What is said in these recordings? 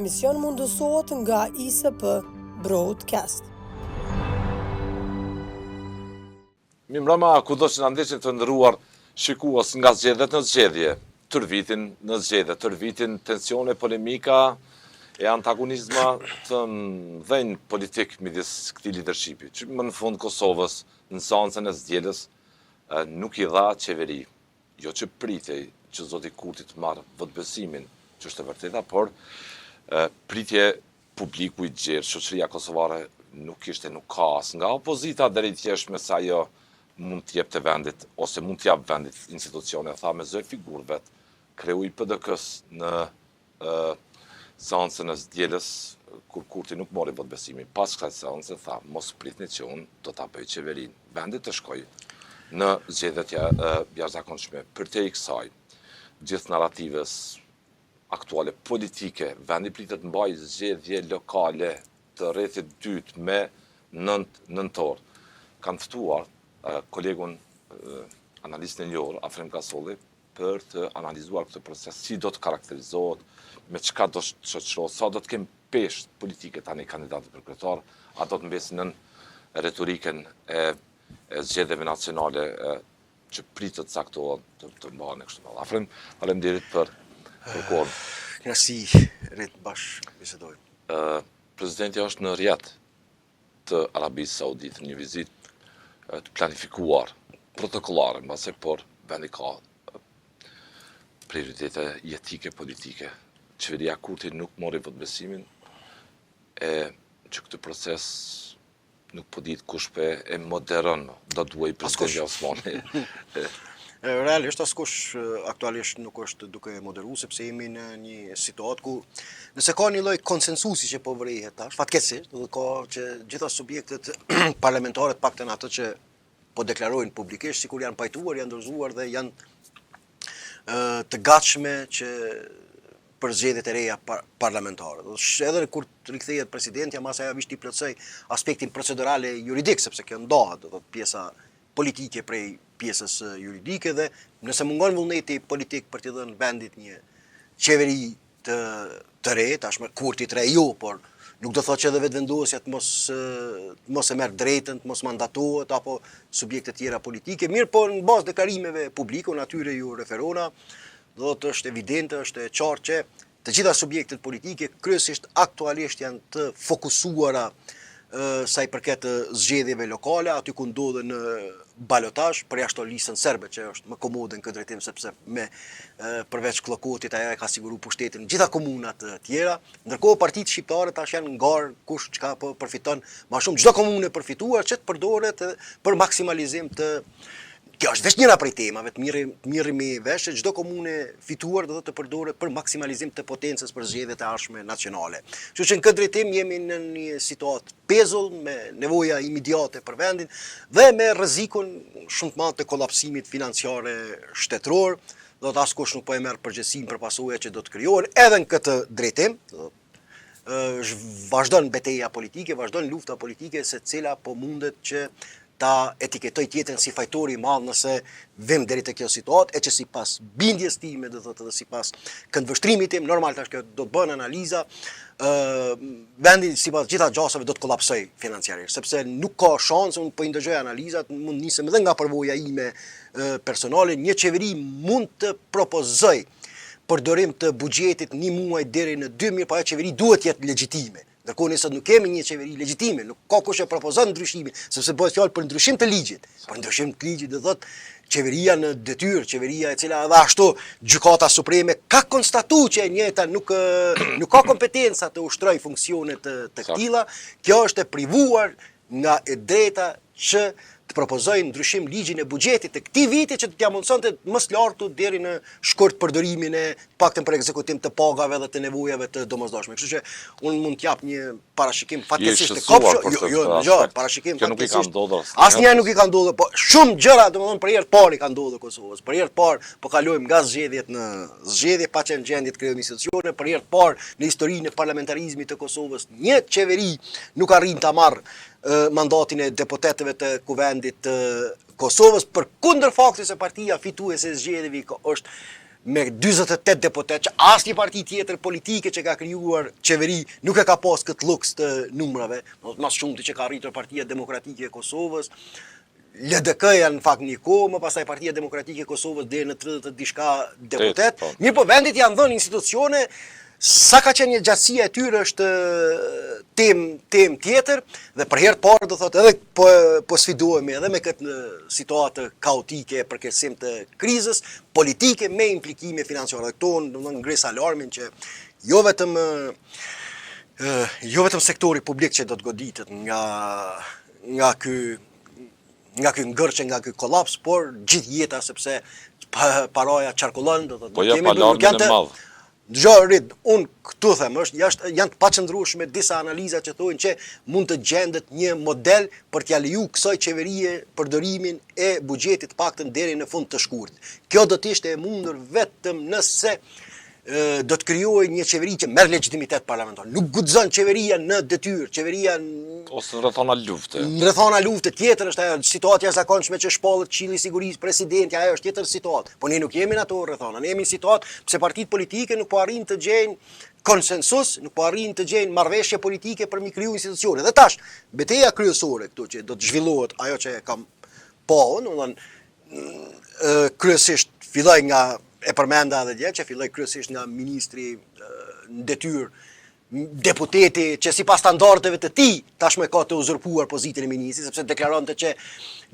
emision mundësohet nga ISP Broadcast. Mirëmbrëma, kudo që na ndjeqin të nderuar shikues nga zgjedhjet në zgjedhje, tërvitin në zgjedhje, tërvitin tensione, polemika e antagonizma të mëdhenj politik midis këtij leadershipi, që më në fund Kosovës, në seancën e zgjedhjes, nuk i dha qeveri, jo që pritej që zoti Kurti të marrë votbesimin, që është e vërteta, por pritje publiku i gjerë, shoqëria kosovare nuk ka as nga opozita deri thjesht se ajo mund t'jep të vendit, ose mund t'jap vendit institucione, tha me zë figurë vetë, kreu i PDK-s në seancën e zgjedhjes, kur Kurti nuk mori votbesimin. Pas kësaj seance tha, mos pritni që unë do ta bëj qeverinë. Vendi të shkoj në zgjedhjet jashtëzakonshme. Përtej kësaj, gjithë narrativës aktuale politike, vendi pritet të mbajë zgjedhje lokale të rrethit dytë me nëntor. Kanë ftuar kolegun analistin e njohur Afrem Kasolli për të analizuar këtë proces, si do të karakterizohet, me çka do të shoqërohet, sa do të kemë peshë politike tani kandidatët për kryetar, a do të mbesin në retorikën e zgjedhjeve nacionale që pritet saktohet të mbahen kështu më. Afrem, faleminderit për kohën. Kënaqësi, rrit bashkë bisedojmë. Presidenti është në Riyadh të Arabisë Saudite, një vizitë të planifikuar, protokollare, mbase, por vendi ka prioritete jetike, politike. Qeveria Kurti nuk mori votbesimin, e që këtë proces nuk po ditë kush e moderon, do duaj presidenti Osmani. Realisht askush aktualisht nuk është duke moderu, sepse jemi në një situatë ku nëse ka një lloj konsensusi që po vrihet tash, fatkeqësisht, do ka që gjitha subjektet parlamentare të paktën ato që po deklarojnë publikisht sikur janë pajtuar, janë dorëzuar dhe janë të gatshme që për zgjedhjet e reja parlamentare. Edhe kur rikthehet presidenti, ama sa ja vishti plotësoj aspektin procedural e juridik, sepse kjo ndahet, do të pjesa politike prej pjesës juridike dhe nëse mungon vullneti politik për t'i dhënë vendit një qeveri të re, tashmë Kurti të re jo, por nuk do thotë që edhe vetëvendosja të mos e merr drejtën, të mos mandatohet apo subjekte tjera politike, mirë po në bazë deklarimeve publike, natyre ju referona, do të është evidente, është e qartë që të gjitha subjektet politike kryesisht aktualisht janë të fokusuara sa i përket zgjedhjeve lokale, aty ku ndodhen balotazh, përjashto listën serbe që është më komode në këtë drejtim sepse përveç Kllokotit ajo e ka siguruar pushtetin në gjitha komunat tjera, ndërkohë partitë shqiptare tash janë ngar kush çka po përfiton më shumë, çdo komunë përfituar që të përdoret për maksimalizim të. Kjo është vetëm njëra prej temave, të mirë me vesh që çdo komunë fituar do të përdoret për maksimalizim të potencës për zgjedhjet e ardhshme nacionale. Kështu që në këtë drejtim jemi në një situatë pezull me nevoja imediate për vendin dhe me rrezikun shumë të madh të kollapsimit financiare shtetëror, do të askush nuk po e merr përgjegjësinë për pasojat që do të krijohen edhe në këtë drejtim. Vazhdon betejë politike, vazhdon lufta politike se cila po mundet që ta etiketoj tjetrin si fajtori i madh nëse vim deri te kjo situatë, e që sipas bindjes time, do thotë edhe sipas këndvështrimit tim, normal tash kjo do të bën analiza, vendi sipas gjitha gjasave do të kollapsoj financiarisht, sepse nuk ka shans, unë po i ndëgjoj analizat, mund nisem edhe nga përvoja ime personale, një qeveri mund të propozoj përdorim të buxhetit një muaj deri në 2000, po ajo qeveri duhet jetë legjitime. Ndërkohë nëse nuk kemi një qeveri legjitime, nuk ka kush e propozon ndryshimin, sepse bëhet fjalë për ndryshim të ligjit. Për ndryshim të ligjit do thotë qeveria në detyrë, qeveria e cila edhe ashtu gjykata supreme ka konstatuar që e njëjta nuk ka kompetenca të ushtrojë funksione të këtilla, kjo është e privuar nga e drejta që të propozojnë ndryshim ligjin e buxhetit të këtij viti që t'ja mundsonte më së lartu deri në shkurt përdorimin e paktën për ekzekutim të pagave dhe të nevojave të domosdoshme. Kështu që unë mund t'jap një parashikim fatkeqësisht të kopshtë, jo, parashikim fatkeqësisht. Asnjëherë nuk i ka ndodhur, po shumë gjëra, domethënë për herë të parë i ka ndodhur Kosovës. Për herë të parë po kalojmë nga zgjedhjet në zgjedhje pa qenë gjendje të krijojmë institucione, për herë të parë në historinë e parlamentarizmit të Kosovës një qeveri nuk arrin ta marrë mandatin e deputetëve të kuvendit të Kosovës, përkundër faktit se partia fituese e zgjedhjeve është me 48 deputet, që asnjë parti tjetër politike që ka krijuar qeveri nuk e ka pas këtë luks të numrave, mas shumti që ka arritur Partia Demokratike e Kosovës, LDK-ja në fakt një kohë, më pastaj Partia Demokratike e Kosovës deri në 30 diçka deputet. Mirë, po vendit janë dhënë institucione, sa ka qenë gjatësia e tyre është tem tjetër, dhe për herë parë do thotë edhe po sfidohemi edhe me këtë situatë kaotike për kërcim të krizës politike me implikime financiare. Këto do ngres alarmin që jo vetëm sektori publik që do të goditet nga ky ngërçe, nga ky kollaps, por gjithë jeta, sepse paraja qarkullon, do thotë. Po ja alarmin e madh. Dëgjorit, unë këtu them, janë të paqëndrueshme disa analiza që thonë që mund të gjendet një model për t'ja leju kësaj qeverie përdorimin e buxhetit paktën deri në fund të shkurtit. Kjo do të ishte e mundur vetëm nëse do të krijojë një qeveri që merr legitimitet parlamentar. Nuk guxon qeveria në detyrë, qeveria ose në rrethana lufte. Në rrethana lufte tjetër është ajo situatë jashtëzakonshme që shpallet Këshilli i Sigurisë, presidenti, ajo është tjetër situatë. Po ne nuk jemi në ato rrethana, ne jemi në situatë pse partitë politike nuk po arrin të gjejnë konsensus, nuk po arrin të gjejnë marrëveshje politike për mi kriju institucione. Dhe tash, betejë kryesore këtu që do të zhvillohet, ajo që kam kryesisht filloi nga e përmenda edhe dje, që filloi kryesisht nga ministri në detyrë, deputeti që sipas standardeve të tij tashmë ka të uzurpuar pozitën e ministrit, sepse deklaronte që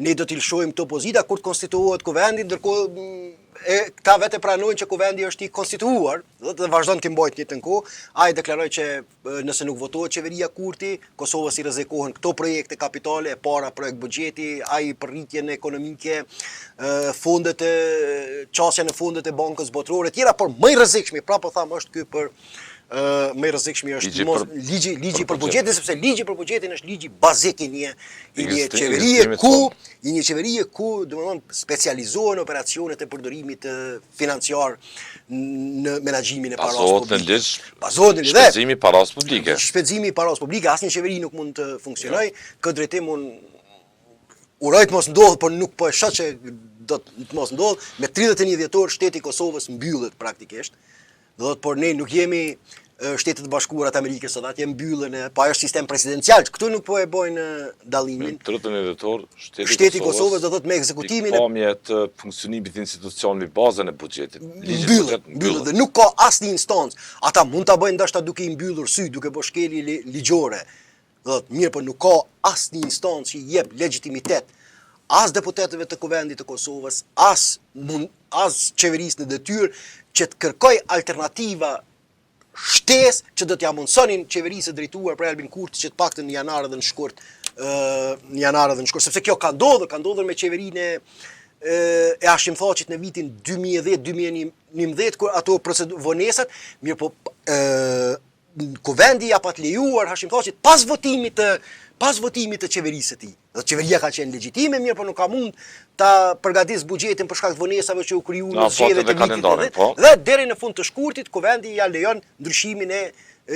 ne do t'i lëshojmë këto pozita kur të konstituohet kuvendi, ndërkohë këta vetë pranojnë që kuvendi është i konstituuar dhe vazhdon të mbajtë njëjtën kohë. Ai deklaroi që nëse nuk votohet qeveria Kurti, Kosovës i rrezikohen këto projekte kapitale, e para projekt buxheti, ai për rritjen ekonomike, çësia në fondet e Bankës Botërore, tjera, por më i rrezikshëm, prapë tham, është ky për më i rrezikshëm është ligji për buxhetin, sepse ligji për buxhetin është ligji bazik i një qeverie ku domethënë specializohen operacionet e përdorimit financiar në menaxhimin e parave publike. Bazohet në shpenzimi i parave publike. Shpenzimi i parave publike, asnjë qeveri nuk mund të funksionojë. Këtë drejtim unë uroj të mos ndodh, por nuk po e shoh që do të mos ndodh. Me 31 dhjetor shteti i Kosovës mbyllet praktikisht. Do thotë, por ne nuk jemi Shtetet Bashkuara të Amerikës sot, atë mbyllën, po ajo është sistem presidencial. Këtu nuk po e bojnë dallimin. 31 dhjetor shteti i Kosovës do thotë me ekzekutimin e pamje të funksionimit të institucionit bazën e buxhetit. Mbyllet dhe nuk ka asnjë instancë. Ata mund ta bëjnë ndoshta duke i mbyllur sy, duke bërë shkelje ligjore. Do thotë mirë, por nuk ka asnjë instancë që i jep legjitimitet as deputetëve të Kuvendit të Kosovës, as qeverisë në detyrë që të kërkoj alternativa shtesë që do t'ja mundsonin qeverisë së drejtuar për Albin Kurti që të paktën në janar dhe në shkurt, sepse kjo ka ndodhur me qeverinë e Hashim Thaqit në vitin 2010-2011 kur ato vonesat, mirë po Kuvendi ja pa të lejuar Hashim Thaqit pas votimit të qeverisë së tij. Dhe qeveria ka qenë legjitime, mirë po nuk ka mund ta përgatisë buxhetin për shkak të vonesave që u kriju në zgjedhjet e vitit. Dhe deri në fund të shkurtit Kuvendi ja lejon ndryshimin e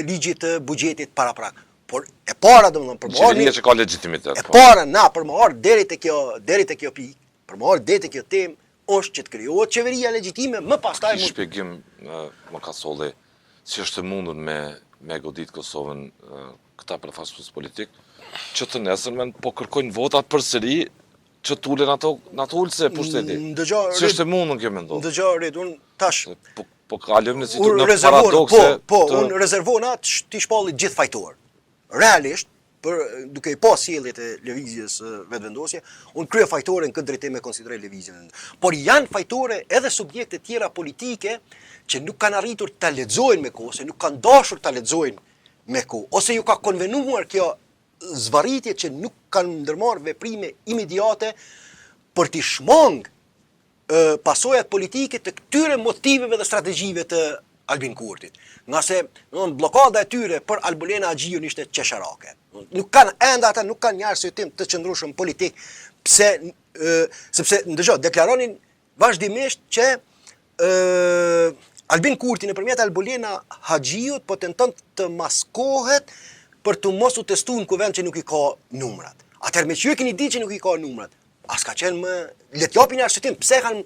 ligjit të buxhetit paraprak. Por e para domethënë për qeveria që ka legjitimitet. E para për më ardh deri te kjo pikë, për më ardh deri te kjo temë është që të krijohet qeveria legjitime, më pastaj mund shpjegim më ka solli si është mundur me godit Kosovën këta përfaqësues politik që të nesërmen po kërkojnë votat përsëri që tulen ato ulse pushteti. Si është e mundur kjo mendon? Dëgjoj, unë tash po kalojmë në situatë në paradokse. Unë rezervona ti shpalli gjithë fajtor. Realisht, duke i pas sjelljet e lëvizjes vetëvendosje, unë krye fajtore në këtë drejtim e konsideroj lëvizjen. Por janë fajtore edhe subjekte tjera politike që nuk kanë arritur ta lexojnë me kohë, ose nuk kanë dashur ta lexojnë me kohë, ose ju ka konvenuar kjo zvarritje që nuk kanë ndërmarrë veprime imediate për t'i shmang pasojat politike të këtyre motiveve dhe strategjive të Albin Kurtit. Nga se blokada e tyre për Albulena Agjiun ishte qesharake. Nuk kanë ende ata, nuk kanë një arsyetim të qëndrueshëm politik, sepse ndëgjoj, deklaronin vazhdimisht që Albin Kurti nëpërmjet Albulena Agjiut po tenton të maskohet për të mos u testuar në kuvend që nuk i ka numrat. Atëherë me që ju keni ditë që nuk i ka numrat, as ka qenë më le të japin arsyetim pse kanë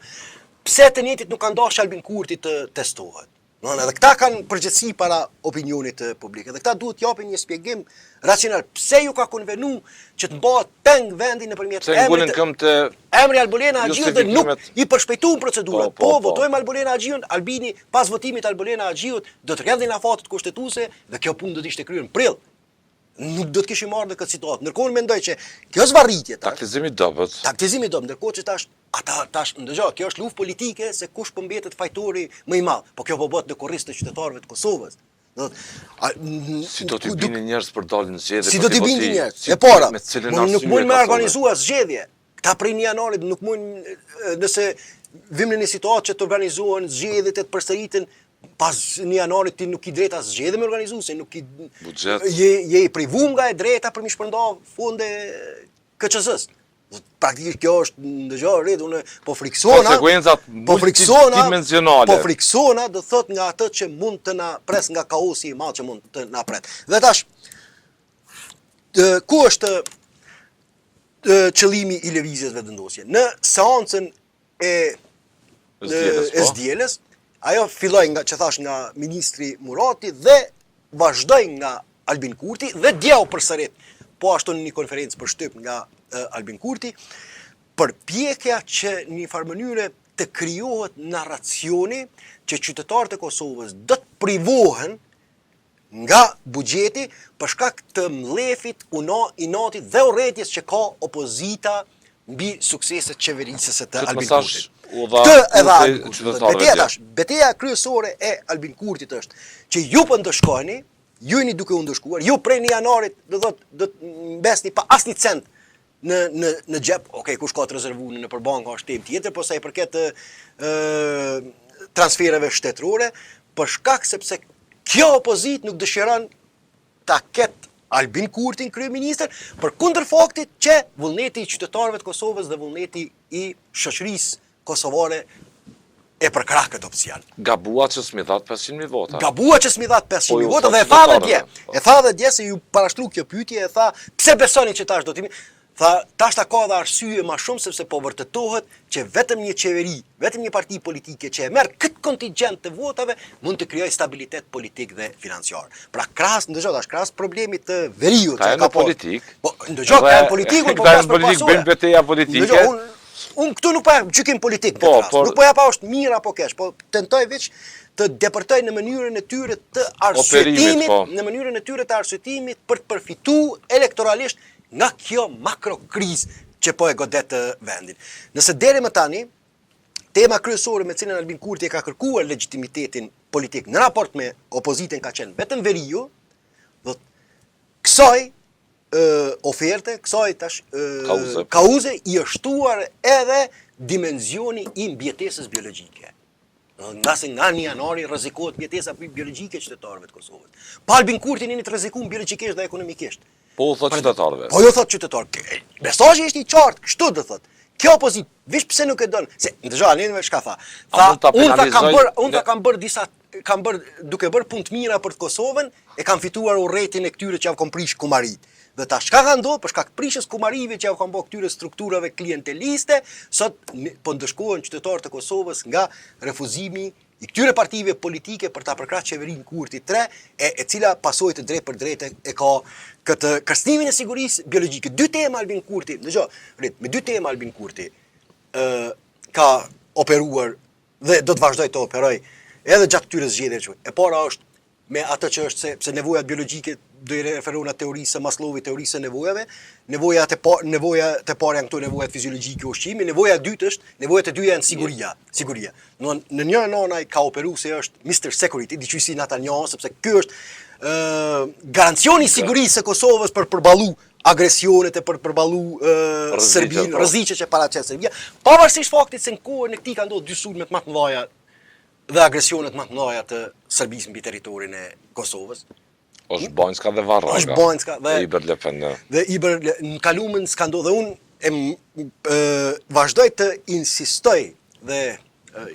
pse të njëjtit nuk kanë dashur Albin Kurti të testohet. Edhe këta kanë përgjithësi para opinionit publik. Edhe këta duhet japin një shpjegim racional. Pse ju ka konvenu që të bëhet peng vendi nëpërmjet emri Albolena Haxhiut dhe nuk i përshpejtuan procedurat. Po, votojmë Albolena Haxhiun, Albini pas votimit Albolena Haxhiut do të rrjedhin afatet kushtetuese dhe kjo punë do të ishte kryer në prill. Nuk do të kishim marrë në këtë situatë. Ndërkohë mendoj që kjo është varritje. Taktizimi i dobët. Taktizimi i dobët, ndërkohë që tash ndëgjoj, kjo është luftë politike se kush po mbetet fajtori më i madh. Po kjo po bëhet në korris të qytetarëve të Kosovës. Si do t'i bini njerëz për dalin zgjedhje? Si do t'i bini njerëz? E para, nuk mund me organizuar zgjedhje. Këta prej 1 janarit nuk mund, nëse vim në një situatë që të organizohen zgjedhjet e të përsëriten pas 1 janarit ti nuk i drejta zgjedhje me organizuese, nuk i buxhet. Je i privuar nga e drejta për mi shpërnda fonde KQZ-s. Praktikisht kjo është ndëgjoj rrit unë po friksona. Konsekvencat multidimensionale. Po friksona do thot nga atë që mund të na pres nga kaosi i madh që mund të na pret. Dhe tash ku është qëllimi i lëvizjes vetëndosje? Në seancën e SDL-s, ajo filloi nga që thash nga ministri Murati dhe vazhdoi nga Albin Kurti dhe djeu përsërit po ashtu në një konferencë për shtyp nga Albin Kurti, përpjekja që në një farë mënyre të krijohet narracioni që qytetarët e Kosovës do të privohen nga buxheti për shkak të mllefit, inatit dhe urrëties që ka opozita mbi sukseset qeverisëse të Albin Kurtit. Betejë kryesore e Albin Kurtit është që ju po ndëshkoni, ju jeni duke u ndëshkuar, ju prej 1 janarit do të mbesni pa asnjë cent në xhep. Okej, kush ka të rezervuar në përbanka është temë tjetër, por sa i përket transfereve shtetërore, për shkak sepse kjo opozit nuk dëshiron ta ketë Albin Kurtin kryeministër, përkundër faktit që vullneti i qytetarëve të Kosovës dhe vullneti i shoqërisë kosovare e përkrah këtë opsion. Gabua që s'mi dhat 500.000 vota. Gabua që s'mi dhat 500.000 vota dhe e tha dhe dje se ju parashtru kjo pyetje, e tha pse besoni që tash do t'imi. Tha, tash ta ka dhe arsye ma shumë sepse po vërtetohet që vetëm një qeveri, vetëm një parti politike që e merr këtë kontingjent të votave mund të krijojë stabilitet politik dhe financiar. Pra krahas problemit të veriut që ka politik. Po ndëgjoj ka politikun, po pas për pasojë. Bën betejë politike. Unë këtu nuk po jap gjykim politik në rast. Nuk po jap është mirë apo keq, po tentoj veç të deportoj në mënyrën e tyre të arsyetimit, për të përfituar elektoralisht nga kjo makrokrizë që po e godet vendin. Nëse deri më tani, tema kryesore me cilën Albin Kurti e ka kërkuar legitimitetin politik në raport me opozitën ka qenë vetëm veriu, do kësaj oferte, kësaj tash kauze i është shtuar edhe dimensioni i mbjetesës biologjike. Nga 1 janari rrezikohet mbjetesa biologjike e qytetarëve të Kosovës. Pa Albin Kurtin jeni të rrezikuar biologjikisht dhe ekonomikisht. Po u thot qytetarëve. Po ju thot qytetarë. Mesazhi është i qartë, kështu do thot. Kjo opozit, vish pse nuk e don. Se ndëgjoj, Alin çka tha. Unë kam bërë duke bërë punë të mira për Kosovën, e kam fituar urrëtin e këtyre që javë kam prish kumarit. Dhe ta çka ka ndodhur për shkak prishjes kumarive që javë kam bërë këtyre strukturave klienteliste, sot po ndëshkohen qytetarët e Kosovës nga refuzimi i këtyre partive politike për ta përkrahur qeverinë Kurti 3, e cila pasojë të drejtë për drejtë e ka këtë kërcënimin e sigurisë biologjike. 2 tema Albin Kurti, dëgjoj, me 2 tema Albin Kurti ka operuar dhe do të vazhdoj të operoj edhe gjatë këtyre zgjedhjeve. E para është me atë që është se nevojat biologjike do i referohen në teorisë së Maslowit, teorisë së nevojave, nevoja të parë janë këto nevojat fiziologjike ushqimi, nevoja e dytë është, nevojat e dyja janë siguria. Në një anë ai ka operuar se është Mr. Security, diçka si Netanyahu, sepse ky është garancioni i sigurisë së Kosovës për përballu agresionet e për përballu Serbinë, rreziqet që paraqet Serbia, pavarësisht faktit se në kohën e këtij ka ndodhur 2 sulme më të mëdha dhe agresionet më të mëdha të Serbisë mbi territorin e Kosovës. Është Banjska dhe Varroga. Është Banjska dhe Iberlepen. Dhe në kalumen s'ka ndodhur dhe unë vazhdoj të insistoj dhe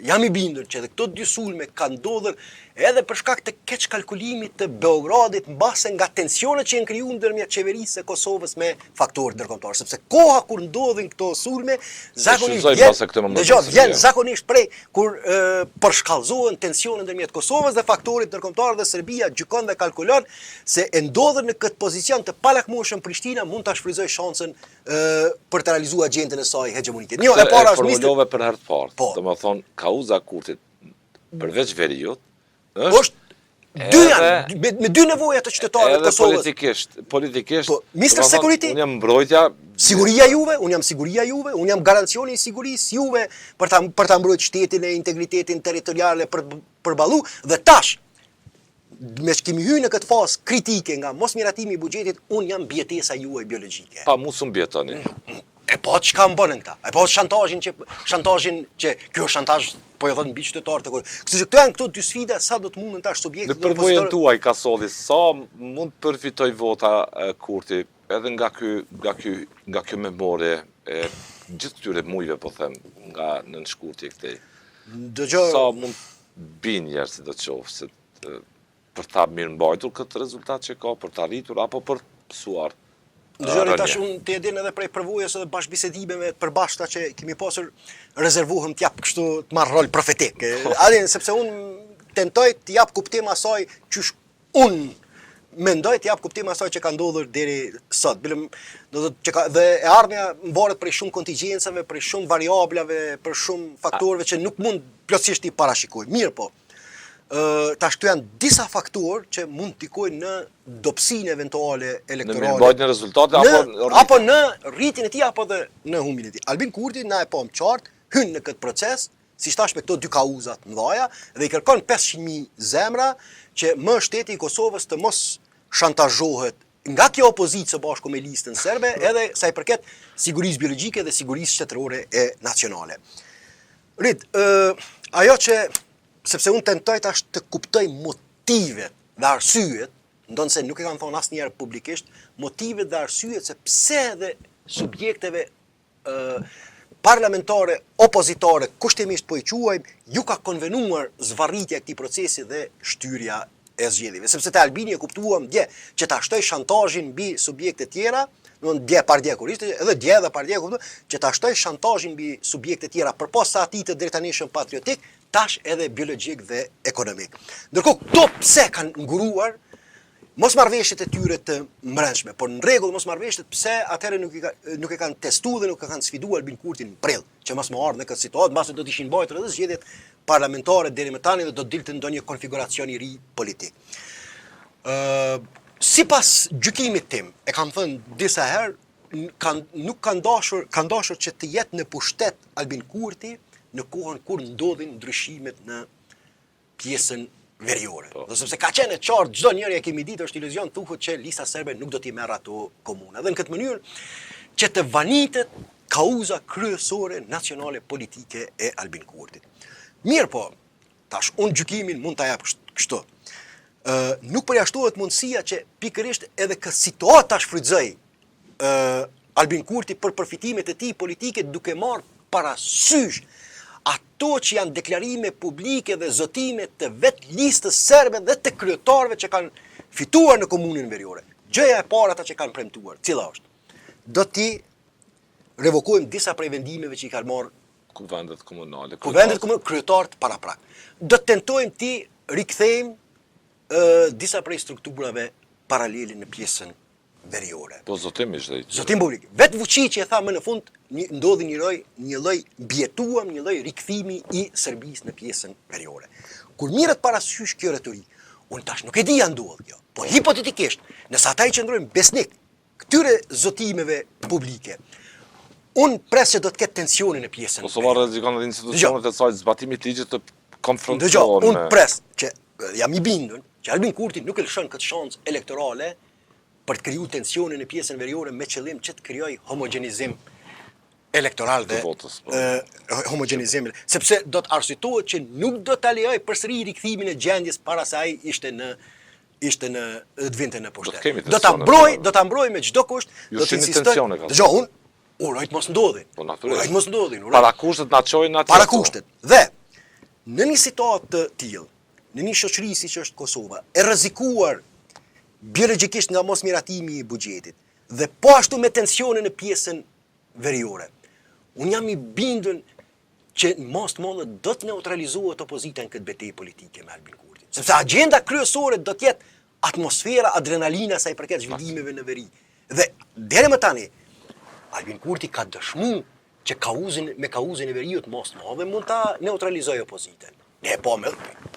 jam i bindur që edhe këto 2 sulme kanë ndodhur edhe për shkak të keq kalkulimit të Beogradit mbase nga tensionet që janë krijuar ndërmjet qeverisë së Kosovës me faktorë ndërkombëtar, sepse koha kur ndodhin këto sulme zakonisht vjen zakonisht prej kur përshkallëzohen tensionet ndërmjet Kosovës dhe faktorit ndërkombëtar dhe Serbia gjykon dhe kalkulon se e ndodhen në këtë pozicion të palakmueshëm Prishtina mund ta shfrytëzojë shansën për të realizuar agjendën e saj hegemonike. Jo, e para është formulove për herë të parë. Domethënë kauza e Kurtit përveç veriut është me dy nevoja të qytetarëve të Kosovës. Politikisht, Mr. Security, unë jam mbrojtja, siguria juve, unë jam garancioni i sigurisë juve për ta mbrojtur shtetin e integritetin territorial për përballu dhe tash me që kemi hyrë në këtë fazë kritike nga mos miratimi i buxhetit, unë jam bjetesa juaj biologjike. Pa mu së mbjetoni. E po çka mbonën këta? E po shantazhin që ky është shantazh po e thon mbi qytetarët e Kosovës. Kështu që këto janë këto dy sfida sa do të mundën tash subjektet në përvojën tuaj Kasolli, sa mund të përfitoj vota Kurti edhe nga ky memorie e gjithë këtyre mujve po them nga nënshkurtje këtej. Sa mund bin njerëz si do të qoftë për ta mirëmbajtur këtë rezultat që ka, për ta arritur apo për pësuar. Dëgjoni tash unë të edin edhe prej përvojës edhe bashkëbisedimeve të përbashkëta që kemi pasur rezervuhem të jap kështu të marr rol profetik. Sepse unë tentoj të jap kuptim asaj qysh unë mendoj të jap kuptim asaj që ka ndodhur deri sot. Dhe e ardhmja mbaret prej shumë kontingjencave, prej shumë variablave, për shumë faktorëve që nuk mund plotësisht i parashikoj. Mirë po. Tash këtu janë disa faktorë që mund të ndikojnë në dobësinë eventuale elektorale. Në mirëmbajtjen e rezultateve apo në rritjen e tij apo dhe në humbjen e tij. Albin Kurti na e pam qartë hyn në këtë proces, siç thash me këto dy kauza të mëdha dhe i kërkon 500.000 zemra që më shteti i Kosovës të mos shantazhohet nga kjo opozitë së bashku me listën serbe edhe sa i përket sigurisë biologjike dhe sigurisë shtetërore e nacionale. Ajo që sepse unë tentoj tash të kuptoj motivet dhe arsyet, ndonse nuk e kanë thonë asnjëherë publikisht, motivet dhe arsyet se pse edhe subjekteve parlamentare, opozitare, kushtimisht po i quajmë, ju ka konvenuar zvarritja e këtij procesi dhe shtyrja e zgjedhjeve. Sepse te Albini e kuptuam dje që ta shtoj shantazhin mbi subjekte tjera, dje pardjekuriste, edhe dje dhe pardjeku që ta shtoj shantazhin mbi subjekte tjera përpas sa atij të drejtanishëm patriotik, tash edhe biologjik dhe ekonomik. Ndërkohë këto pse kanë nguruar mosmarrveshjet e tyre të mbrëmshme, por në rregull mosmarrveshjet pse atëherë nuk e kanë testuar dhe nuk e kanë sfiduar Albin Kurtin në prill, që mos më ardhë në këtë situatë, mbase do të ishin mbajtur edhe zgjedhjet parlamentare deri më tani dhe do të dilte ndonjë konfiguracion i ri politik. Sipas gjykimit tim, e kam thënë disa herë, nuk kanë dashur që të jetë në pushtet Albin Kurti në kohën kur ndodhin ndryshimet në pjesën veriore. Dhe sepse ka qenë e qartë, çdo njeri e kemi ditë është iluzion thuhet që lista serbe nuk do t'i merr ato komuna. Dhe në këtë mënyrë që të vanitet kauza kryesore nacionale politike e Albin Kurtit. Mirë po, tash unë gjykimin mund ta jap kështu. Nuk përjashtohet mundësia që pikërisht edhe këtë situatë ta shfrytëzoj Albin Kurti për përfitimet e tij politike duke marrë parasysh ato që janë deklarime publike dhe zotime të vetë listës serbe dhe të kryetarëve që kanë fituar në komunën veriore. Gjëja e parë ata që kanë premtuar, cila është? Do t'i revokojmë disa prej vendimeve që i kanë marrë kuvendet komunale, kryetarët paraprak. Do të tentojmë t'i rikthejmë disa prej strukturave paralele në pjesën veriore. Po zotim ishte. Zotim publik. Vetë Vučić që e tha më në fund ndodhi një lloj bjetuam, një lloj rikthimi i Serbisë në pjesën veriore. Kur mirët parasysh kjo retorik, unë tash nuk e di ja ndodh kjo, po hipotetikisht, nëse ata i qëndrojnë besnik këtyre zotimeve publike, unë pres që do të ketë tensionin në pjesën. Kosova rrezikon edhe institucionet e saj zbatimit të ligjit të konfrontohen. Unë pres që jam i bindur që Albin Kurti nuk e lëshon këtë shansë elektorale për të krijuar tensionin në pjesën veriore me qëllim që të krijojë homogenizim elektoral dhe homogenizim, sepse do të arsyetohet që nuk do ta lejoj përsëri rikthimin e gjendjes para se ai ishte në të vinte në pushtet. Do ta mbroj me çdo kusht, do të insistoj. Dgjoj, unë uroj të mos ndodhin. Po natyrisht. Para kushtet na çojnë atje. Para kushtet. Dhe në një situatë të tillë, në një shoqëri siç është Kosova, e rrezikuar biologjikisht nga mos miratimi i buxhetit dhe po ashtu me tensione në pjesën veriore. Unë jam i bindur që mos të mollë do të neutralizohet opozita në këtë betejë politike me Albin Kurtin. Sepse agenda kryesore do të jetë atmosfera, adrenalina sa i përket zhvillimeve në veri. Dhe deri më tani Albin Kurti ka dëshmuar që me kauzën e veriut mos të mollë mund ta neutralizojë opozitën. Ne po me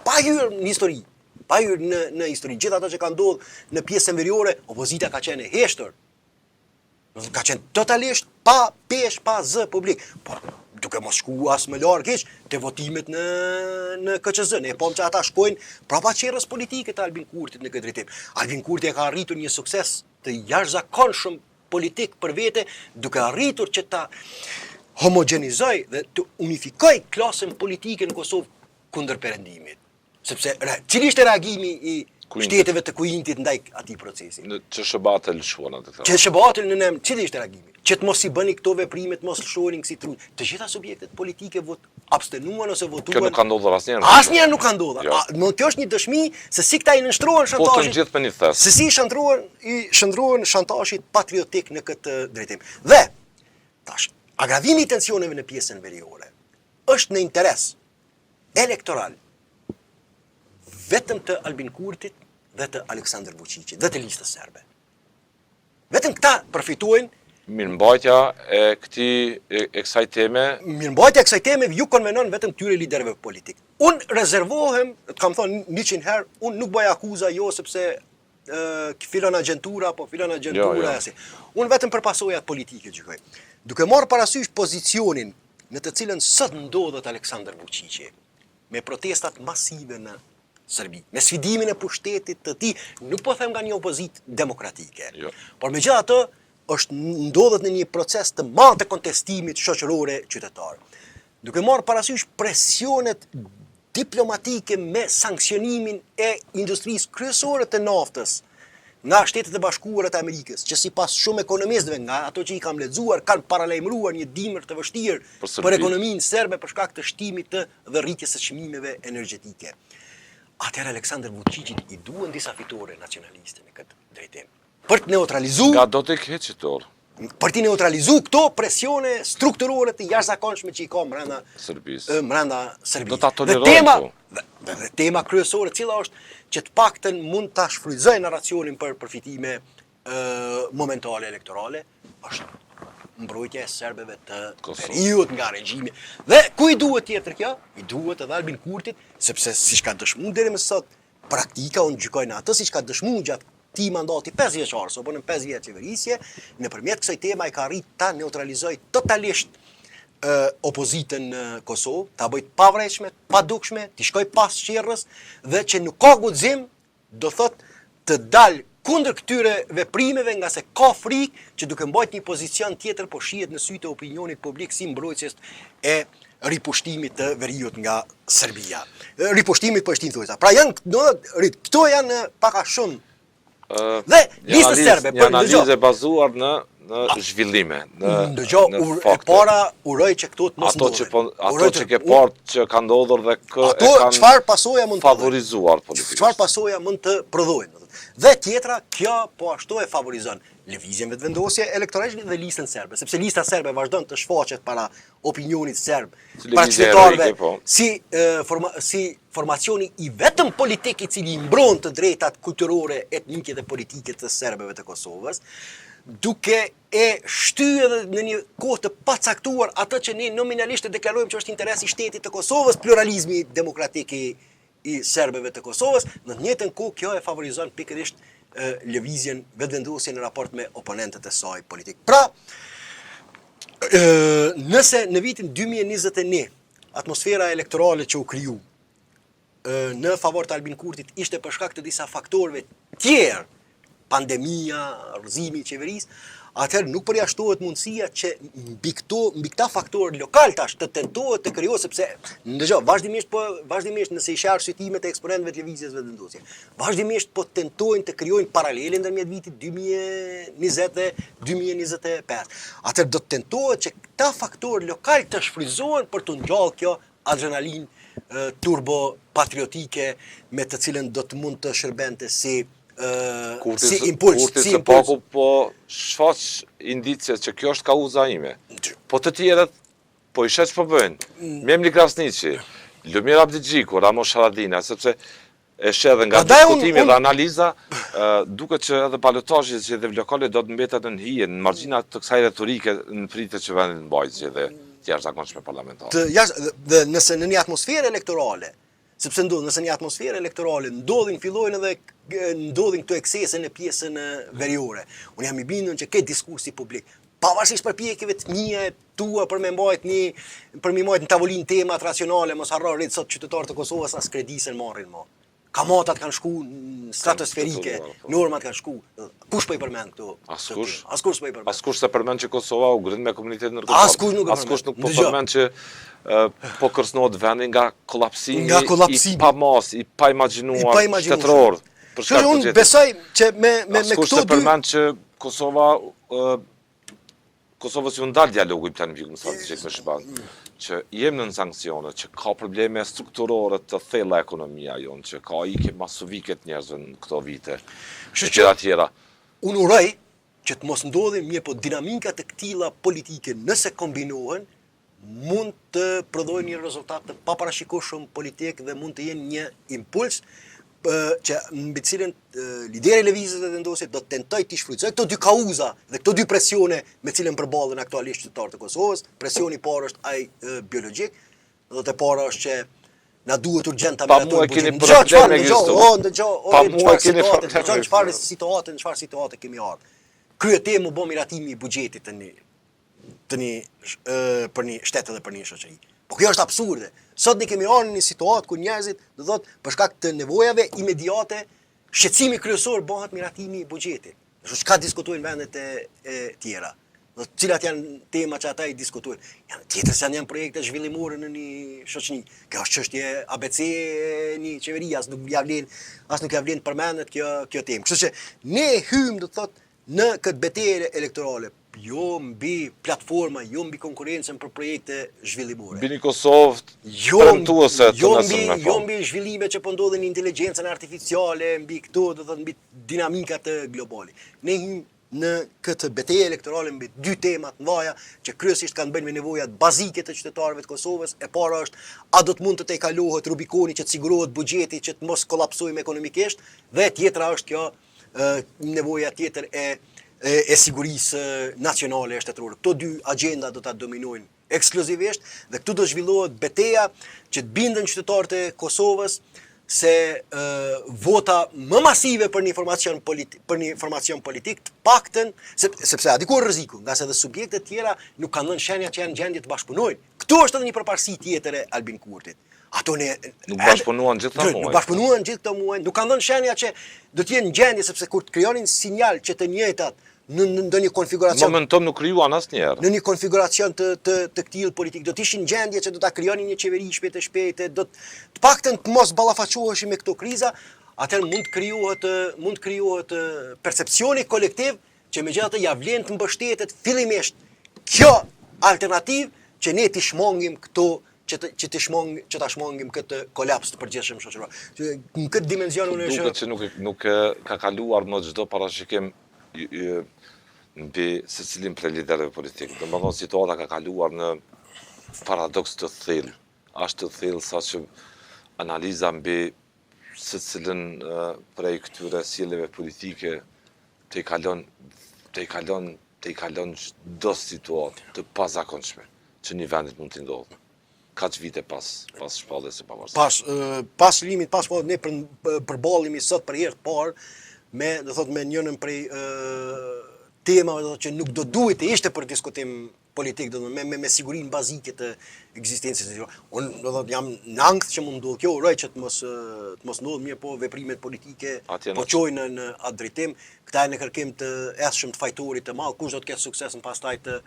pa hyrë në histori, pa hyrë në histori, gjithë ato që ka ndodhur në pjesën veriore, opozita ka qenë e heshtër. Ka qenë totalisht pa pesh, pa zë publik. Po, duke mos shku as më larg hiç te votimet në KQZ. Ne po që ata shkojnë prapa qerrës politike të Albin Kurtit në këtë drejtim. Albin Kurti ka arritur një sukses të jashtëzakonshëm politik për vete, duke arritur që ta homogenizoj dhe të unifikoj klasën politike në Kosovë kundër perëndimit. Sepse cili ishte reagimi i shteteve të Kujintit ndaj atij procesi? Në Çëshëbatë lëshuan atë. Çëshëbatë në cili ishte reagimi? Që të mos i bëni këto veprime, të mos lëshonin kësi trun. Të gjitha subjektet politike abstenuan ose votuan. Kjo nuk ka ndodhur asnjëherë. Asnjëherë nuk ka ndodhur. Jo. Kjo është një dëshmi se si këta i nënshtrohen shantazhit. Po të gjithë për një thes. Se si shndrohen shantazhit patriotik në këtë drejtim. Dhe tash, agravimi i tensioneve në pjesën veriore është në interes elektoral vetëm të Albin Kurtit dhe të Aleksandar Vučićit dhe të listës serbe. Vetëm këta përfitojnë. Mirëmbajtja e kësaj teme. Mirëmbajtja e kësaj teme ju konvenon vetëm këtyre liderëve politik. Unë rezervohem, të kam thonë 100 herë, unë nuk bëj akuza jo sepse filon agjentura, po filon agjentura. Jo. Unë vetëm për pasojat politike gjykoj. Duke marrë parasysh pozicionin në të cilën sot ndodhet Aleksandar Vučići, me protestat masive në Serbi, me sfidimin e pushtetit të tij, nuk po them nga një opozitë demokratike. Jo. Por megjithatë është ndodhet në një proces të madh të kontestimit shoqërore qytetar. Duke marrë parasysh presionet diplomatike me sankcionimin e industrisë kryesore të naftës nga Shtetet e Bashkuara të Amerikës, që sipas shumë ekonomistëve nga ato që i kam lexuar kanë paralajmëruar një dimër të vështirë për ekonominë serbe për shkak të shtimit të dhe rritjes së çmimeve energjetike. Atëherë Aleksandar Vučićit i duhen disa fitore nacionaliste në këtë drejtim. Për të neutralizuar. Nga do të keqëtor. Për të neutralizuar këto presione strukturore të jashtëzakonshme që i ka brenda Serbisë. Do ta tolerojmë. Dhe tema kryesore cila është që të paktën mund ta shfrytëzojë narracionin për përfitime momentale elektorale, është mbrojtja e serbëve të veriut nga regjimi. Dhe ku i duhet tjetër kjo? I duhet edhe Albin Kurtit, sepse siç ka dëshmuar deri më sot, praktika unë gjykoj në atë siç ka dëshmuar gjatë ti mandati 5 vjeçar, apo në 5 vjet qeverisje, nëpërmjet kësaj tema i ka arrit ta neutralizojë totalisht opozitën në Kosovë, ta bëjë pavrejshme, padukshme, t'i shkoj pas qerrës dhe që nuk ka guxim, do thot të dalë kundër këtyre veprimeve nga se ka frikë që duke mbajtur një pozicion tjetër po shihet në sytë e opinionit publik si mbrojtjes e ripushtimit të veriut nga Serbia. Ripushtimit po shtin thuajsa. Pra këto janë pak a shumë. Dhe lista serbe për analizë bazuar në zhvillime, në fakte. Para uroj që këto të mos ndodhin. Ato që ke parë që kanë ndodhur dhe e kanë çfarë pasoja mund të favorizuar politikën. Çfarë pasoja mund të prodhojnë. Dhe tjetra, kjo po ashtu e favorizon lëvizjen vetëvendosje elektorale dhe listën serbe, sepse lista serbe vazhdon të shfaqet para opinionit serb, para qytetarëve, si formacioni i vetëm politik i cili mbron të drejtat kulturore, etnike dhe politike të serbëve të Kosovës, duke e shtyë në një kohë të pacaktuar atë që ne nominalisht e deklarojmë që është interesi i shtetit të Kosovës, pluralizmi demokratik i serbëve të Kosovës, në të njëjtën kohë kjo e favorizon pikërisht lëvizjen vetëvendosje në raport me oponentët e saj politik. Pra, nëse në vitin 2021 atmosfera elektorale që u kriju në favor të Albin Kurtit ishte për shkak të disa faktorëve tjerë, pandemia, rrëzimi i qeverisë, atëherë nuk përjashtohet mundësia që mbi këta faktorë lokal tash të tentohet të krijohet, sepse ndëgjoj, vazhdimisht nëse i shar sytimet e eksponentëve të lëvizjes vetëvendosje, vazhdimisht po tentojnë të krijojnë paralele ndërmjet vitit 2020 dhe 2025. Atëherë do të tentohet që këta faktorë lokal të shfrytëzohen për të ngjallë kjo adrenalinë turbo patriotike me të cilën do të mund të shërbente si impuls. Kurti se paku po shfaq indicie që kjo është kauza ime. Po të tjerët, po i sheq po bëjnë. Memli Krasniqi, Lumir Abdigjiku, Ramos Haradina, sepse e shedhe nga diskutimi dhe analiza, duke që edhe balotazhi që dhe lokale do të mbetet në hije, në margjinat të kësaj retorike në pritet që vendin në bajtë dhe të jashtëzakonshme parlamentare. Dhe nëse në një atmosferë elektorale, sepse nëse një atmosferë elektorale ndodhin këto eksese në pjesën veriore. Unë jam i bindur që këtë diskursi publik, pavarësisht përpjekjeve të mia e tua për me mbajt në tavolinë temat racionale, mos harro rrit sot qytetarët e Kosovës as kredisën marrin më. Kamatat kanë shku në stratosferike, normat kanë shku. Kush po i përmend këtu? Askush. Askush po i përmend. Askush se përmend që Kosova u ngrit me komunitetin ndërkombëtar. Askush nuk po përmend që po kërcënohet vendi nga kollapsimi i pamas, i pa imagjinuar shtetëror. Unë besoj që me këto dy... Askush se përmend që Kosovës ju ndal dialogu i planifikimit strategjik me Shqipërinë, që jemi në sankcione, që ka probleme strukturore të thella ekonomia jonë, që ka ikje masovike të njerëzve në këto vite, e tjera. Unë uroj që të mos ndodhin po dinamikat e këtilla politike nëse kombinohen, mund të prodhojnë një rezultat të paparashikueshëm politik dhe mund të jenë një impuls që mbi cilën lideri i lëvizjes dhe vendosit do të tentoj të shfrytëzojë këto dy kauza dhe këto dy presione me cilën përballen aktualisht qytetarët e Kosovës. Presioni i parë është ai biologjik, do të para është që na duhet urgjent ta miratojmë buxhetin. Çfarë situate kemi ardhur. Kryetemi u bë miratimi i buxhetit për një shtet dhe për një shoqëri. Po kjo është absurde. Sot ne kemi ardhur në një situatë ku njerëzit, do thotë, për shkak të nevojave imediate, shqetësimi kryesor bëhet miratimi i buxhetit. Çka diskutojnë vendet e tjera? Cilat janë tema që ata i diskutojnë? Tjetër janë projekte zhvillimore në një shoqëri. Kjo është çështje ABC e një qeverie, as nuk ja vlen përmendet kjo temë. Kështu që ne hym, do thotë, në këtë betejë elektorale, jo mbi platforma, jo mbi konkurrencën për projekte zhvillimore. Bini Kosovë, premtuese të nesër me jo mbi zhvillime që po ndodhin në inteligjencën artificiale, mbi këto, do thotë, mbi dinamikat globale. Ne hym në këtë betejë elektorale mbi dy tema të mëdha që kryesisht kanë bënë me nevojat bazike të qytetarëve të Kosovës. E para është a do të mund të tejkalohet Rubikoni që të sigurohet buxheti që të mos kollapsojmë ekonomikisht, dhe tjetra është kjo nevoja tjetër e sigurisë nacionale e shtetërore. Këto dy agenda do ta dominojnë ekskluzivisht dhe këtu do zhvillohet betejë që të bindën qytetarët e Kosovës se vota më masive për një formacion politik të paktën, sepse a diku rreziku, nga se dhe subjekte tjera nuk kanë dhënë shenja që janë në gjendje të bashkëpunojnë. Këtu është edhe një përparësi tjetër e Albin Kurtit. Ato nuk bashkëpunuan gjithë këto muaj. Nuk bashkëpunuan gjithë këto muaj, nuk kanë dhënë shenja që do të jenë në gjendje, sepse kur të krijonin sinjal që të njëjtat në ndonjë konfiguracion. Momentum nuk krijuan asnjëherë. Në një konfiguracion të këtij politik do të ishin në gjendje që do ta krijonin një qeveri shpejt, do të paktën të mos ballafaqoheshin me këto kriza, atëherë mund të krijohet percepcioni kolektiv që megjithatë ja vlen të mbështetet fillimisht kjo alternativë që ne të shmangim këto që ta shmangim këtë kolaps të përgjithshëm shoqëror. Në këtë dimension unë duket që nuk ka kaluar më çdo parashikim mbi secilin prej liderëve politikë. Domethënë situata ka kaluar në paradoks të thellë. Është të thellë saqë analiza mbi secilin prej këtyre sjelljeve politike të i kalon çdo situatë të pazakonshme që një vendit mund të ndodhë. Kaq vite pas shpalljes së pavarësisë. Pas shërimit, pas shpalljes, ne përballemi sot për herë të parë me njërin prej temave që nuk do duhet të ishte për diskutim politik, me sigurinë bazike të ekzistencës. Unë do thotë jam në ankth që mund ndodhë kjo, uroj që të mos ndodhë, mirë po veprimet politike po çojnë në atë drejtim. Këta janë në kërkim të eshëm të fajtorit të madh, kush do të ketë suksesin pastaj të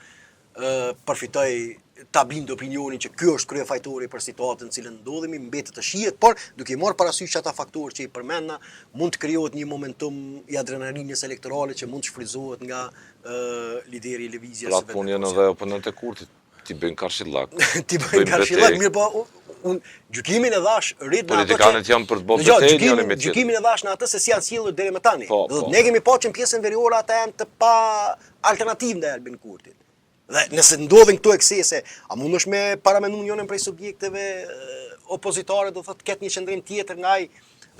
përfitoj ta blindë opinionin që ky është kryefajtori për situatën në cilën ndodhemi, mbetet të shihet, por duke marrë parasysh ata faktorë që i përmendna, mund të krijohet një momentum i adrenalinës elektorale që mund të shfrytëzohet nga lideri i lëvizjes. Platformi janë edhe oponentë e Kurtit. Ti bëjnë karshillak. Ti bëjnë karshillak, mirë po unë gjykimin e dhash rrit në ato politikanët janë për të bërë betejë njëri me tjetrin. Gjykimin e dhash në atë se si janë sjellur deri më tani. Po. Ne kemi pa që në pjesën veriore ata janë të pa alternativë ndaj Albin Kurtit. Dhe nëse ndodhin këto eksese, a mundesh me paramendu njërin prej subjekteve opozitare, do thotë ketë një qendrim tjetër nga ai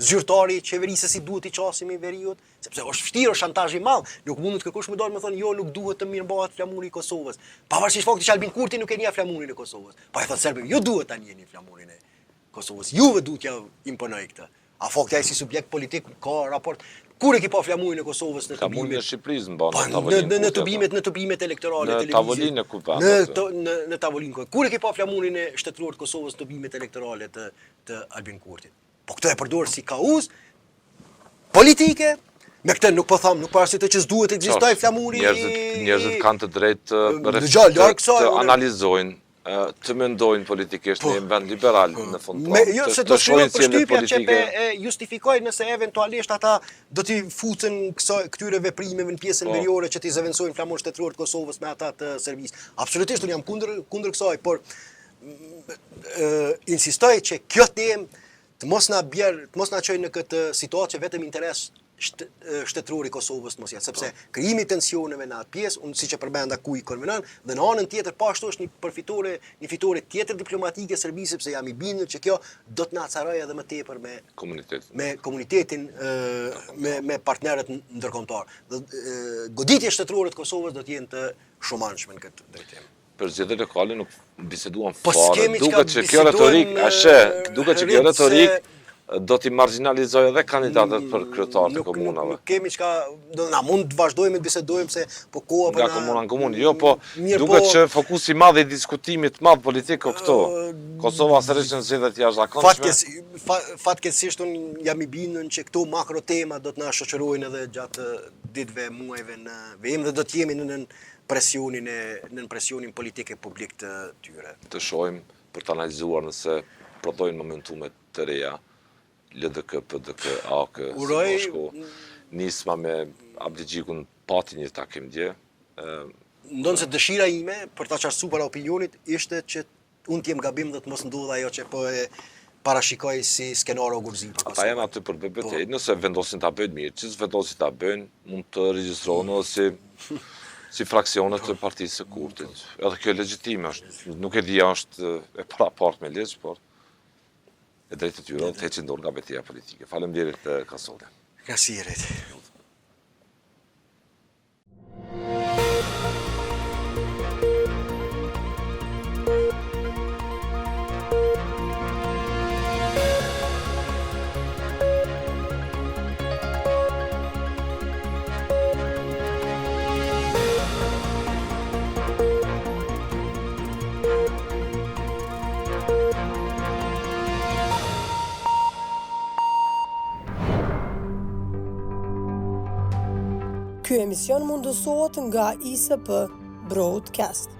zyrtari i qeverisë si duhet i qasim i veriut, sepse është vështirë, është shantazh i madh. Nuk mund të kërkosh më dalë më thonë jo, nuk duhet të mirëmbahet flamuri i Kosovës. Pavarësisht faktit që Albin Kurti nuk e njeh flamurin e Kosovës. Po e thotë serbëve, jo duhet ta njihni flamurin e Kosovës. Juve duhet ja imponoj këtë. A fakti ai si subjekt politik ka raport kur e ki pa flamurin e Kosovës në Flamuri e Shqipërisë mban në tubimet elektorale në tavolinë e televizive. Në tavolinë. Kur e ki pa flamurin e shtetëror të Kosovës në tubimet elektorale të Albin Kurtit. Po këtë e përdor si kauz politike. Me këtë nuk po tham, nuk paraqitet që s'duhet të ekzistojë flamuri. Njerëzit kanë të drejtë të analizojnë, të mendojnë politikisht në një vend liberal në fund. Të shohin përshtypja që e justifikojnë nëse eventualisht ata do t'i futën këtyre veprimeve në pjesën veriore që t'i zëvendësojnë flamurin shtetëror të Kosovës me ata të Serbisë. Absolutisht unë jam kundër kësaj, por insistoj që kjo temë të mos na çojë në këtë situatë që vetëm interes shtetëror i Kosovës mos jetë, sepse krijimi i tensioneve në atë pjesë, unë siç e përmenda ku i konvenon, dhe në anën tjetër po ashtu është një fitore tjetër diplomatike e Serbisë, sepse jam i bindur që kjo do të na acarojë edhe më tepër me komunitetin, me partnerët ndërkombëtar. Goditja shtetërore të Kosovës do të jenë të shumanshme në këtë drejtim. Për zgjedhjet lokale nuk biseduan fare. Duket që kjo retorik do t'i marginalizojë edhe kandidatët për kryetar të komunave. Nuk kemi çka, do na mund të vazhdojmë të bisedojmë se po koha nga komuna në komunë. Jo, po duket që fokusi i madh i diskutimit madh politik këto. Kosova sërish në zgjedhjet jashtëzakonshme. Fatkeqësisht un jam i bindur që këto makro tema do të na shoqërojnë edhe gjatë ditëve, muajve në vijim dhe do të jemi në presionin politik e publik të tyre. Të shohim për të analizuar nëse prodhojnë momentume të reja, LDK, PDK, AK, Bashko, nisma me Abdigjikun pati një takim dje. Ndonë se dëshira ime për ta qartësuar para opinionit ishte që unë të jem gabim dhe të mos ndodhë ajo që po e parashikoj si skenar ogurzim. Ata janë aty për BBT, nëse vendosin ta bëjnë mirë, që vendosin ta bëjnë, mund të regjistrohen edhe si fraksionet të partisë së Kurtit. Edhe kjo legjitime është, nuk e di është e parapart me ligj, por e drejtë të tyre të heqin dorë nga betejë politike. Faleminderit Kasole. Kasiret. Ky emision mundësohet nga ISP Broadcast.